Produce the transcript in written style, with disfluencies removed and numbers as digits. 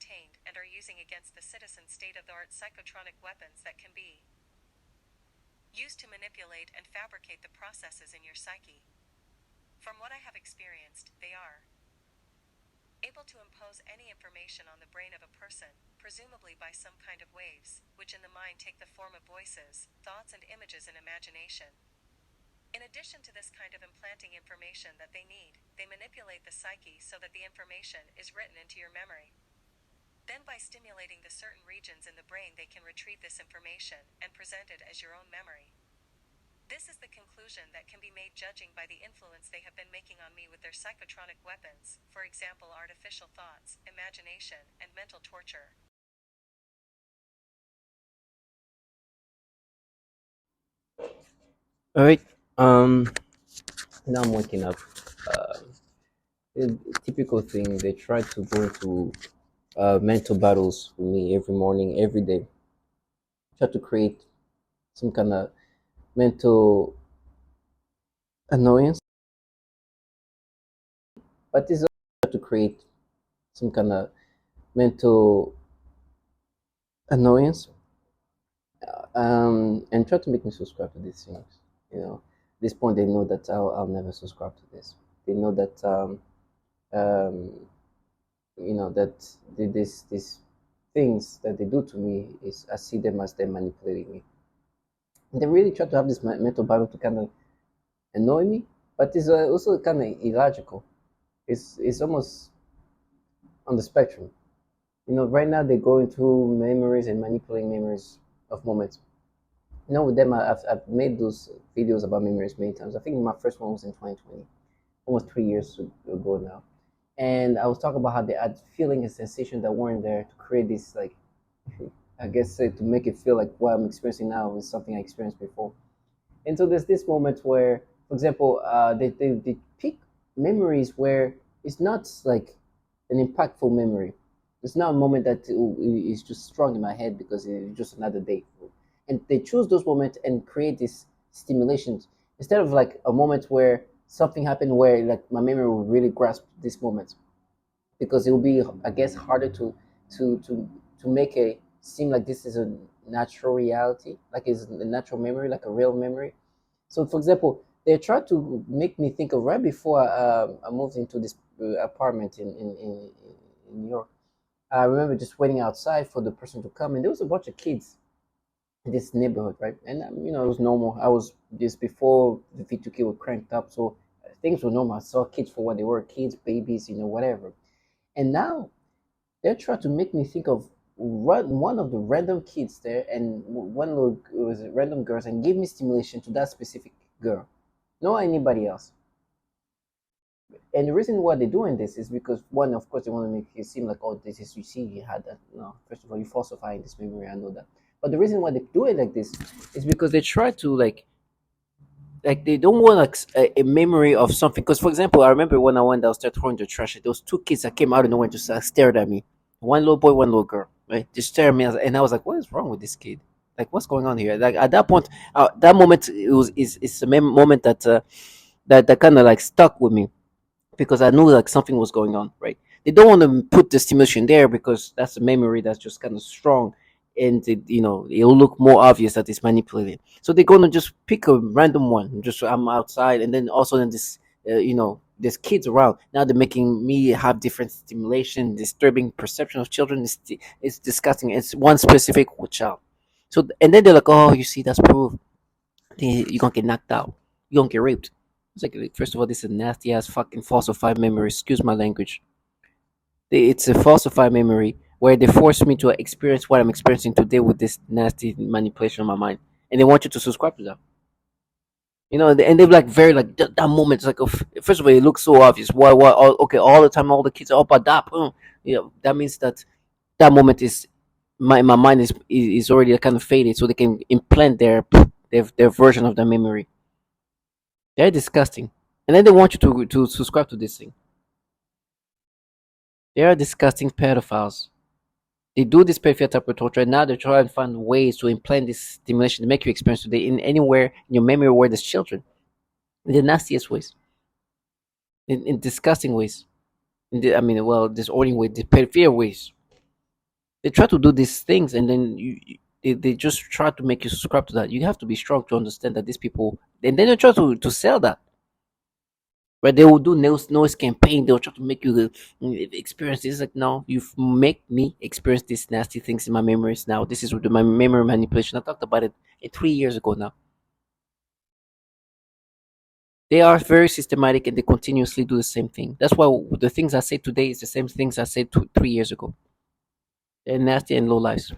obtained and are using against the citizens state-of-the-art psychotronic weapons that can be used to manipulate and fabricate the processes in your psyche. From what I have experienced, they are able to impose any information on the brain of a person, presumably by some kind of waves, which in the mind take the form of voices, thoughts and images in imagination. In addition to this kind of implanting information that they need, they manipulate the psyche so that the information is written into your memory. Then by stimulating the certain regions in the brain they can retrieve this information and present it as your own memory. This is the conclusion that can be made judging by the influence they have been making on me with their psychotronic weapons, for example artificial thoughts, imagination, and mental torture. All right. Um, Now I'm waking up. Uh, a typical thing. They try to go into mental battles with me every morning, every day. Try to create some kind of mental annoyance, but it's also try to create some kind of mental annoyance, and try to make me subscribe to these things. You know, at this point they know that I'll never subscribe to this. They know that um, that these things that they do to me is I see them as they're manipulating me. And they really try to have this mental battle to kind of annoy me, but it's also kind of illogical. It's almost on the spectrum. Right now they're going through memories and manipulating memories of moments. With them, I've made those videos about memories many times. I think my first one was in 2020, almost 3 years ago now. And I was talking about how they had feeling and sensation that weren't there to create this, like, I guess, to make it feel like what I'm experiencing now is something I experienced before. And so there's this moment where, for example, they pick memories where it's not like an impactful memory. It's not a moment that is just strong in my head because it's just another day. And they choose those moments and create these stimulations instead of like a moment where something happened where like my memory will really grasp this moment, because it will be, I guess, harder to to to make it seem like this is a natural reality, like it's a natural memory, like a real memory. So, for example, they tried to make me think of right before I moved into this apartment in New York. I remember just waiting outside for the person to come, and there was a bunch of kids in this neighborhood, right? And it was normal. I was just before the V2K were cranked up, so things were normal. I saw kids for what they were, kids, babies, whatever. And now they're trying to make me think of one of the random kids there and one little was random girls and give me stimulation to that specific girl, not anybody else. And the reason why they're doing this is because one, of course, they want to make it seem like, oh, this is, you see, you had that. No, first of all, you're falsifying this memory. I know that. But the reason why they do it like this is because they try to like they don't want like a memory of something. Because for example, I remember when I went downstairs throwing the trash, there was two kids that came out of nowhere and just stared at me. One little boy, one little girl, right? Just stared at me, and I was like, "What is wrong with this kid? Like, what's going on here?" Like at that point, that moment it was is it's a moment that that kind of like stuck with me because I knew like something was going on, right? They don't want to put the stimulation there because that's a memory that's just kind of strong, and it'll look more obvious that it's manipulated. So they're gonna just pick a random one. Just I'm outside, and then also then this, there's kids around. Now they're making me have different stimulation, disturbing perception of children. It's disgusting. It's one specific child. So and then they're like, oh, you see, that's proof. You're gonna get knocked out. You're gonna get raped. It's like, first of all, this is a nasty ass fucking falsified memory. Excuse my language. It's a falsified memory where they force me to experience what I'm experiencing today with this nasty manipulation of my mind, and they want you to subscribe to them. And they're like very like that moment. It's like, oh, first of all, it looks so obvious. Why? Why? Okay, all the time, all the kids are up at that. That means that that moment is my mind is already kind of faded, so they can implant their version of the memory. They're disgusting. And then they want you to subscribe to this thing. They are disgusting pedophiles. They do this pedophilia type of torture, and now they're trying to find ways to implant this stimulation to make you experience today in anywhere in your memory where there's children. In the nastiest ways. In disgusting ways. I mean, well, disordering ways, the pedophilia ways. They try to do these things, and then they just try to make you subscribe to that. You have to be strong to understand that these people, and then they try to sell that. Right? They will do noise campaign. They'll try to make you experience this. Like, no, you've make me experience these nasty things in my memories now. This is my memory manipulation. I talked about it 3 years ago now. They are very systematic and they continuously do the same thing. That's why the things I say today is the same things I said 3 years ago. They're nasty and low lives.